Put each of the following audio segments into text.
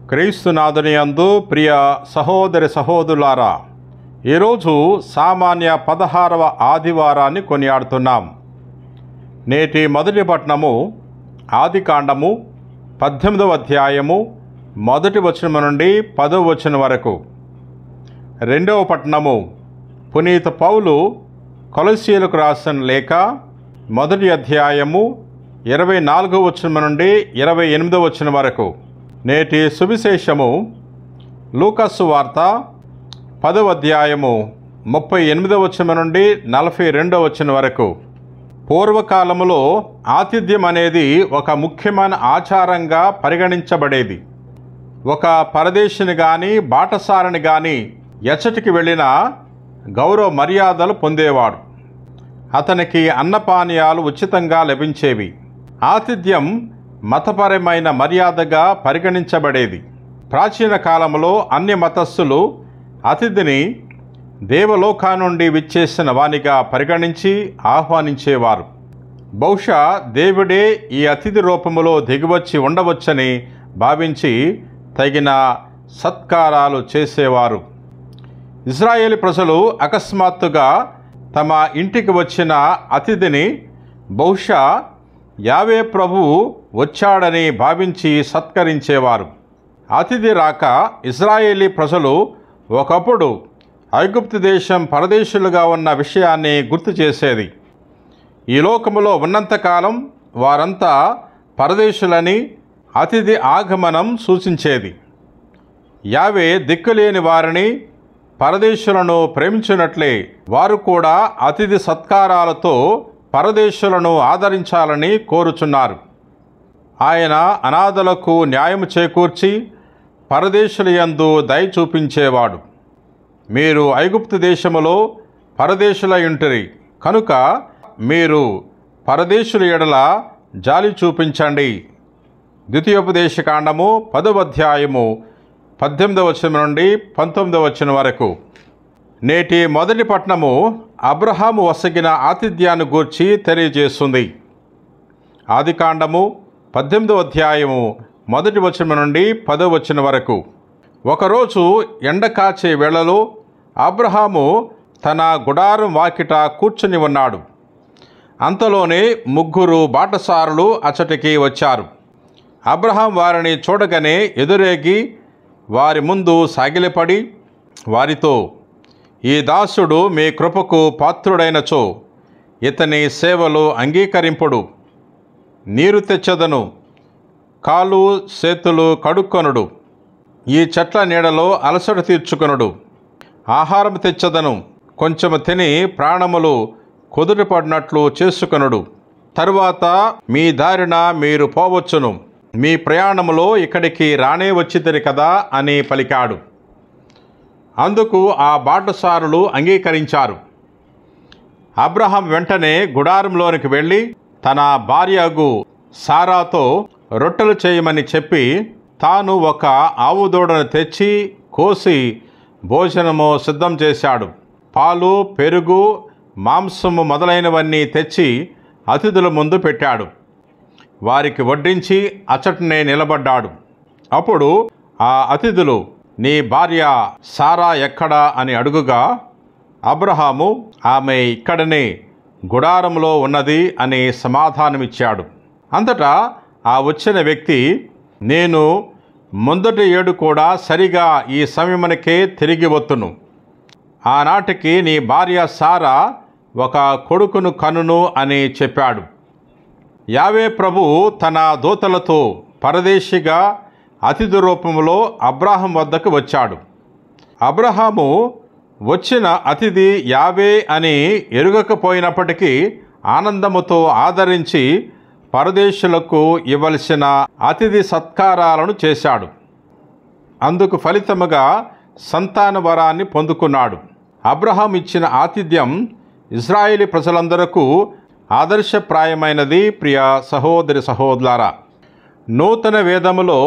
క్రీస్తునాథుని యందు ప్రియ సహోదరి సహోదరులారా, ఈరోజు సామాన్య 16వ ఆదివారాన్ని కొనియాడుతున్నాం. నేటి మొదటి పట్టణము ఆదికాండము 18వ అధ్యాయము 1వ వచనం నుండి 10వ వచనం వరకు. రెండవ పట్టణము పునీత పౌలు కొలస్సీయులకు రాసిన లేఖ 1వ అధ్యాయము 24వ వచనం నుండి 28వ వచనం వరకు. నేటి సువిశేషము లూకాసు వార్త 10వ అధ్యాయము 38వ వచనం నుండి 42వ వచనం వరకు. పూర్వకాలములో ఆతిథ్యం అనేది ఒక ముఖ్యమైన ఆచారంగా పరిగణించబడేది. ఒక పరదేశిని కానీ బాటసారిని కానీ ఎచ్చటికి వెళ్ళినా గౌరవ మర్యాదలు పొందేవాడు. అతనికి అన్నపానీయాలు ఉచితంగా లభించేవి. ఆతిథ్యం మతపరమైన మర్యాదగా పరిగణించబడేది. ప్రాచీన కాలంలో అన్ని మతస్థులు అతిథిని దేవలోకా నుండి విచ్చేసిన వానిగా పరిగణించి ఆహ్వానించేవారు. బహుశా దేవుడే ఈ అతిథి రూపములో దిగివచ్చి ఉండవచ్చని భావించి తగిన సత్కారాలు చేసేవారు. ఇజ్రాయేలు ప్రజలు అకస్మాత్తుగా తమ ఇంటికి వచ్చిన అతిథిని బహుశా యావే ప్రభువు వచ్చాడని భావించి సత్కరించేవారు. అతిథి రాక ఇజ్రాయేలీ ప్రజలు ఒకప్పుడు ఐగుప్తు దేశం పరదేశులుగా ఉన్న విషయాన్ని గుర్తు చేసేది. ఈ లోకములో ఉన్నంతకాలం వారంతా పరదేశులని అతిథి ఆగమనం సూచించేది. యావే దిక్కులేని వారిని పరదేశులను ప్రేమించినట్లే వారు కూడా అతిథి సత్కారాలతో పరదేశులను ఆదరించాలని కోరుచున్నారు. ఆయన అనాథలకు న్యాయము చేకూర్చి పరదేశుల యందు దయ చూపించేవాడు. మీరు ఐగుప్తు దేశములో పరదేశులయుంటిరి కనుక మీరు పరదేశుల ఎడల జాలి చూపించండి. ద్వితీయోపదేశకాండము 10వ అధ్యాయము 18వ వచనం నుండి 19వ వచనం వరకు. నేటి మొదటి పట్టణము అబ్రహాము వసగిన ఆతిథ్యాన్ని గూర్చి తెలియజేస్తుంది. ఆదికాండము 18వ అధ్యాయము 1వ వచనం నుండి 10వ వచనం వరకు. ఒకరోజు ఎండ కాచే వేళలో అబ్రహాము తన గుడారం వాకిట కూర్చుని ఉన్నాడు. అంతలోనే 3 బాటసారులు అచ్చటికి వచ్చారు. అబ్రహాం వారిని చూడగానే ఎదురేగి వారి ముందు సాగిలపడి వారితో, ఈ దాసుడు మీ కృపకు పాత్రుడైనచో ఇతని సేవలు అంగీకరింపుడు. నీరు తెచ్చదను, కాలు చేతులు కడుక్కొనుడు, ఈ చెట్ల నీడలో అలసట తీర్చుకొనుడు. ఆహారం తెచ్చదను, కొంచెము తిని ప్రాణములు కుదుటపడినట్లు చేసుకొనుడు. తరువాత మీ దారిన మీరు పోవచ్చును, మీ ప్రయాణములో ఇక్కడికి రానే వచ్చితిరి కదా అని పలికాడు. అందుకు ఆ బాటసారులు అంగీకరించారు. అబ్రహాం వెంటనే గుడారంలోనికి వెళ్ళి తన భార్యగు సారాతో రొట్టెలు చేయమని చెప్పి తాను ఒక ఆవు దూడను తెచ్చి కోసి భోజనము సిద్ధం చేశాడు. పాలు, పెరుగు, మాంసము మొదలైనవన్నీ తెచ్చి అతిథుల ముందు పెట్టాడు. వారికి వడ్డించి అచ్చటనే నిలబడ్డాడు. అప్పుడు ఆ అతిథులు, నీ భార్య సారా ఎక్కడా అని అడుగుగా అబ్రహాము, ఆమె ఇక్కడనే గుడారంలో ఉన్నది అని సమాధానమిచ్చాడు. అంతటా ఆ వచ్చిన వ్యక్తి, నేను ముందటి ఏడు కూడా సరిగా ఈ సమయమునకే తిరిగి వత్తును. ఆనాటికి నీ భార్య సారా ఒక కొడుకును కనును అని చెప్పాడు. యావే ప్రభు తన దూతలతో పరదేశిగా అతిథి రూపంలో అబ్రహాం వద్దకు వచ్చాడు. అబ్రహాము వచ్చిన అతిథి యావే అని ఎరుగకపోయినప్పటికీ ఆనందముతో ఆదరించి పరదేశులకు ఇవ్వవలసిన అతిథి సత్కారాలను చేశాడు. అందుకు ఫలితముగా సంతాన వరాన్ని పొందుకున్నాడు. అబ్రహాం ఇచ్చిన ఆతిథ్యం ఇజ్రాయేలీ ప్రజలందరకు ఆదర్శప్రాయమైనది. ప్రియ సహోదరి సహోదరులారా, నూతన వేదములో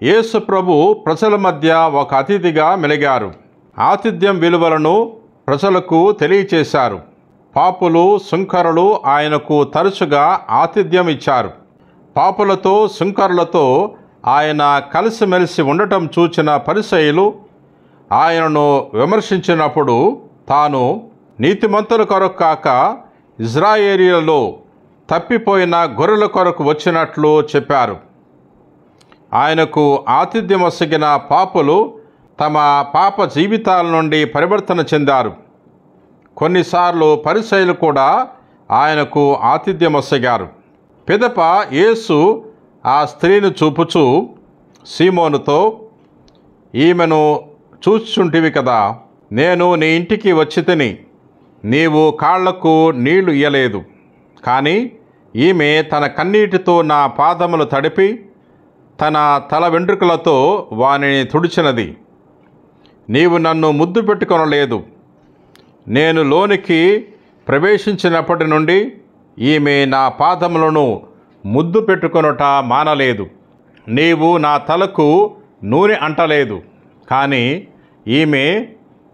యేసు ప్రభు ప్రజల మధ్య ఒక అతిథిగా మెలిగారు. ఆతిథ్యం విలువలను ప్రజలకు తెలియచేశారు. పాపులు, సుంకరులు ఆయనకు తరచుగా ఆతిథ్యం ఇచ్చారు. పాపులతో, సుంకరులతో ఆయన కలిసిమెలిసి ఉండటం చూచిన పరిసయ్యులు ఆయనను విమర్శించినప్పుడు తాను నీతిమంతుల కొరకు కాక ఇజ్రాయేలీయులలో తప్పిపోయిన గొర్రెల కొరకు వచ్చినట్లు చెప్పారు. ఆయనకు ఆతిథ్యమొసగిన పాపులు తమ పాప జీవితాల నుండి పరివర్తన చెందారు. కొన్నిసార్లు పరిసయ్యులు కూడా ఆయనకు ఆతిథ్యమొసగారు. పిదప యేసు ఆ స్త్రీని చూపుచూ సీమోనుతో, ఈమెను చూచుచుంటివి కదా, నేను నీ ఇంటికి వచ్చి తిని నీవు కాళ్లకు నీళ్లు ఇయ్యలేదు, కానీ ఈమె తన కన్నీటితో నా పాదములు తడిపి తన తల వెంట్రుకలతో వానిని తుడిచినది. నీవు నన్ను ముద్దు పెట్టుకొనలేదు. నేను లోనికి ప్రవేశించినప్పటి నుండి ఈమె నా పాదములను ముద్దు పెట్టుకొనుట మానలేదు. నీవు నా తలకు నూనె అంటలేదు, కానీ ఈమె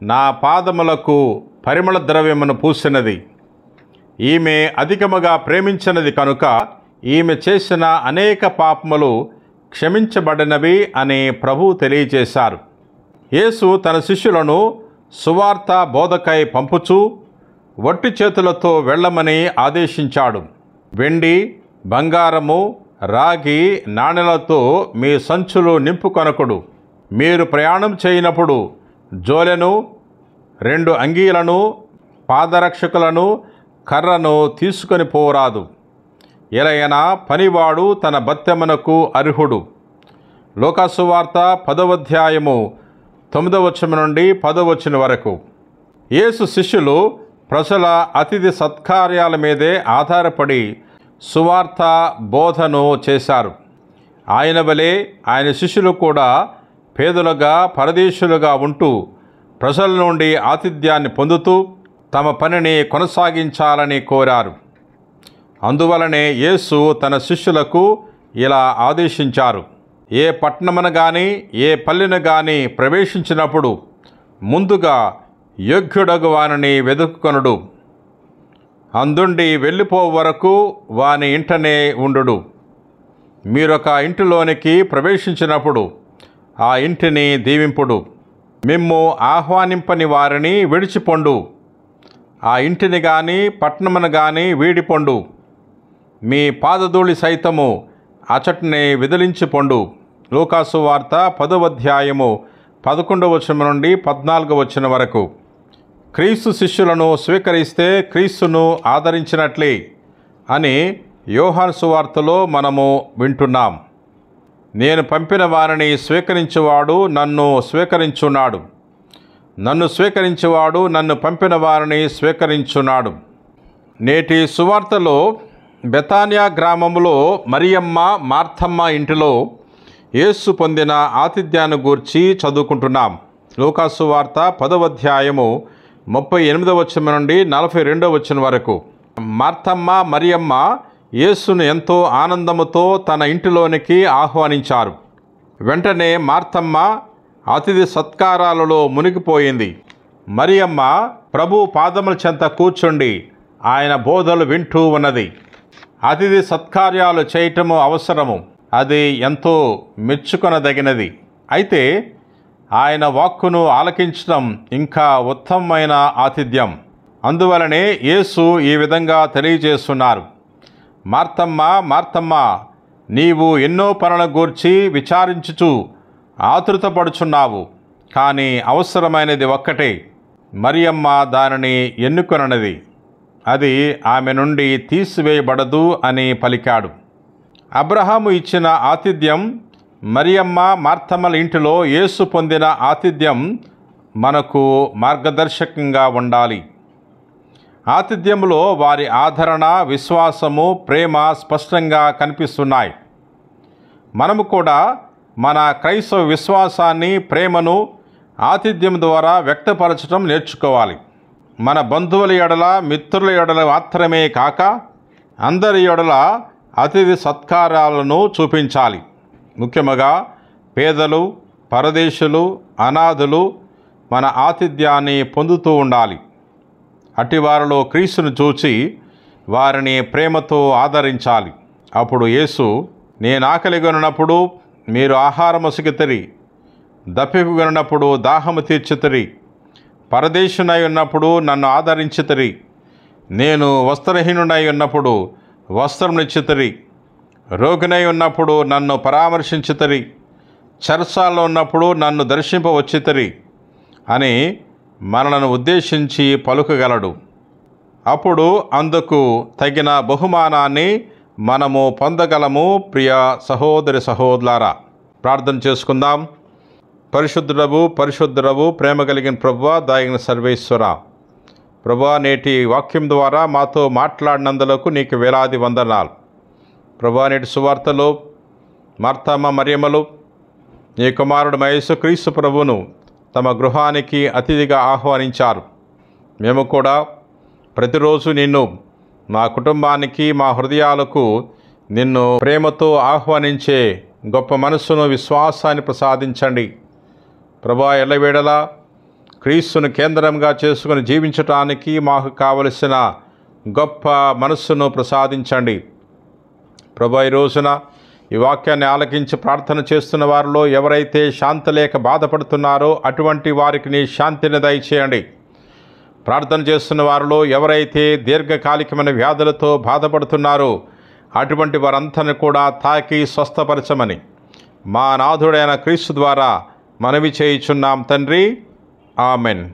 నా పాదములకు పరిమళ ద్రవ్యమును పూసినది. ఈమె అధికముగా ప్రేమించినది కనుక ఈమె చేసిన అనేక పాపములు క్షమించబడినవి అని ప్రభువు తెలియజేశారు. యేసు తన శిష్యులను సువార్త బోధకై పంపుచూ వట్టి చేతులతో వెళ్ళమని ఆదేశించాడు. వెండి, బంగారము, రాగి నాణెలతో మీ సంచులు నింపుకొనకుడు. మీరు ప్రయాణం చేయనప్పుడు జోలెను, 2 అంగీలను, పాదరక్షకులను, కర్రను తీసుకొని పోరాదు. ఎలయనా పనివాడు తన బత్తెమునకు అర్హుడు. లోకాసువార్త 10వ అధ్యాయము 9వ వచనం నుండి 10వ వచనం వరకు. యేసు శిష్యులు ప్రజల అతిథి సత్కార్యాల మీదే ఆధారపడి సువార్త బోధను చేశారు. ఆయన వలె ఆయన శిష్యులు కూడా పేదలుగా, పరదేశులుగా ఉంటూ ప్రజల నుండి ఆతిథ్యాన్ని పొందుతూ తమ పనిని కొనసాగించాలని కోరారు. అందువలనే యేసు తన శిష్యులకు ఇలా ఆదేశించారు: ఏ పట్టణమును గాని ఏ పల్లెను గాని ప్రవేశించినప్పుడు ముందుగా యోగ్యుడగు వానిని వెదుకుకొనుడు. అందుండి వెళ్ళిపో వరకు వాని ఇంటనే ఉండుడు. మీరొక ఇంటిలోనికి ప్రవేశించినప్పుడు ఆ ఇంటిని దీవింపుడు. మిమ్ము ఆహ్వానింపని వారిని విడిచిపొండు. ఆ ఇంటిని గాని పట్టణమును గాని వీడిపొండు. మీ పాదధూళి సైతము అచట్నే విదిలించిపొండు. లూకాసు వార్త 10వ అధ్యాయము 11వ వచనం నుండి 14వ వచనం వరకు. క్రీస్తు శిష్యులను స్వీకరిస్తే క్రీస్తును ఆదరించినట్లే అని యోహాను సువార్తలో మనము వింటున్నాం. నేను పంపిన వారిని స్వీకరించువాడు నన్ను స్వీకరించున్నాడు. నన్ను స్వీకరించువాడు నన్ను పంపిన వారిని స్వీకరించున్నాడు. నేటి సువార్తలో బెతానియా గ్రామంలో మరియమ్మ, మార్తమ్మ ఇంటిలో యేసు పొందిన ఆతిథ్యాన్ని గూర్చి చదువుకుంటున్నాం. లూకాసు వార్త 10వ అధ్యాయము 38వ వచనం నుండి 42వ వచనం వరకు. మార్తమ్మ, మరియమ్మ యేసును ఎంతో ఆనందముతో తన ఇంటిలోనికి ఆహ్వానించారు. వెంటనే మార్తమ్మ అతిథి సత్కారాలలో మునిగిపోయింది. మరియమ్మ ప్రభు పాదముల చెంత కూర్చుండి ఆయన బోధలు వింటూ ఉన్నది. అతిథి సత్కార్యాలు చేయటము అవసరము, అది ఎంతో మెచ్చుకొనదగినది. అయితే ఆయన వాక్కును ఆలకించడం ఇంకా ఉత్తమమైన ఆతిథ్యం. అందువలనే యేసు ఈ విధంగా తెలియజేస్తున్నారు: మార్తమ్మ, మార్తమ్మ, నీవు ఎన్నో పనుల గూర్చి విచారించుచు ఆతృతపడుచున్నావు, కానీ అవసరమైనది ఒక్కటే. మరియమ్మ దానిని ఎన్నుకొనది, అది ఆమె నుండి తీసివేయబడదు అని పలికాడు. అబ్రహాము ఇచ్చిన ఆతిథ్యం, మరియమ్మ, మార్తమ్మల ఇంటిలో యేసు పొందిన ఆతిథ్యం మనకు మార్గదర్శకంగా ఉండాలి. ఆతిథ్యంలో వారి ఆదరణ, విశ్వాసము, ప్రేమ స్పష్టంగా కనిపిస్తున్నాయి. మనము కూడా మన క్రైస్తవ విశ్వాసాన్ని, ప్రేమను ఆతిథ్యం ద్వారా వ్యక్తపరచడం నేర్చుకోవాలి. మన బంధువుల ఎడల, మిత్రుల ఎడల మాత్రమే కాక అందరి ఎడల అతిథి సత్కారాలను చూపించాలి. ముఖ్యముగా పేదలు, పరదేశులు, అనాథులు మన ఆతిథ్యాన్ని పొందుతూ ఉండాలి. అటివారిలో క్రీస్తును చూచి వారిని ప్రేమతో ఆదరించాలి. అప్పుడు యేసు, నేను ఆకలిగొనినప్పుడు మీరు ఆహారం మొసిగితిరి, దప్పికొనినప్పుడు దాహము తీర్చితిరి, పరదేశునై ఉన్నప్పుడు నన్ను ఆదరించితిరి, నేను వస్త్రహీనుడై ఉన్నప్పుడు వస్త్రమునిచ్చితిరి, రోగినై ఉన్నప్పుడు నన్ను పరామర్శించితిరి, చెరసాలలో ఉన్నప్పుడు నన్ను దర్శింపవచ్చితిరి అని మనలను ఉద్దేశించి పలుకగలడు. అప్పుడు అందుకు తగిన బహుమానాన్ని మనము పొందగలము. ప్రియ సహోదరి సహోదరులారా, ప్రార్థన చేసుకుందాం. పరిశుద్ధుడవు ప్రేమ కలిగిన ప్రభువా, దయగల సర్వేశ్వర, ప్రభువా, నేటి వాక్యం ద్వారా మాతో మాట్లాడినందులకు నీకు వేలాది వందనాలు. ప్రభువా, నేటి సువార్తలో మార్తమ్మ మరియమ్మలు నీ కుమారుడు యేసుక్రీస్తు ప్రభువును తమ గృహానికి అతిథిగా ఆహ్వానించారు. మేము కూడా ప్రతిరోజు నిన్ను మా కుటుంబానికి, మా హృదయాలకు నిన్ను ప్రేమతో ఆహ్వానించే గొప్ప మనస్సును, విశ్వాసాన్ని ప్రసాదించండి. ప్రభువా, ఎల్లవేళలా క్రీస్తును కేంద్రంగా చేసుకుని జీవించటానికి మాకు కావలసిన గొప్ప మనస్సును ప్రసాదించండి. ప్రభువా, ఈ రోజున ఈ వాక్యాన్ని ఆలకించి ప్రార్థన చేస్తున్న వారిలో ఎవరైతే శాంతి లేక బాధపడుతున్నారో అటువంటి వారికి నీ శాంతిని దయచేయండి. ప్రార్థన చేస్తున్న వారిలో ఎవరైతే దీర్ఘకాలికమైన వ్యాధులతో బాధపడుతున్నారో అటువంటి వారందరిని కూడా తాకి స్వస్థపరచమని మా నాథుడైన క్రీస్తు ద్వారా మనవి చేయుచున్నాం తండ్రి. ఆమెన్.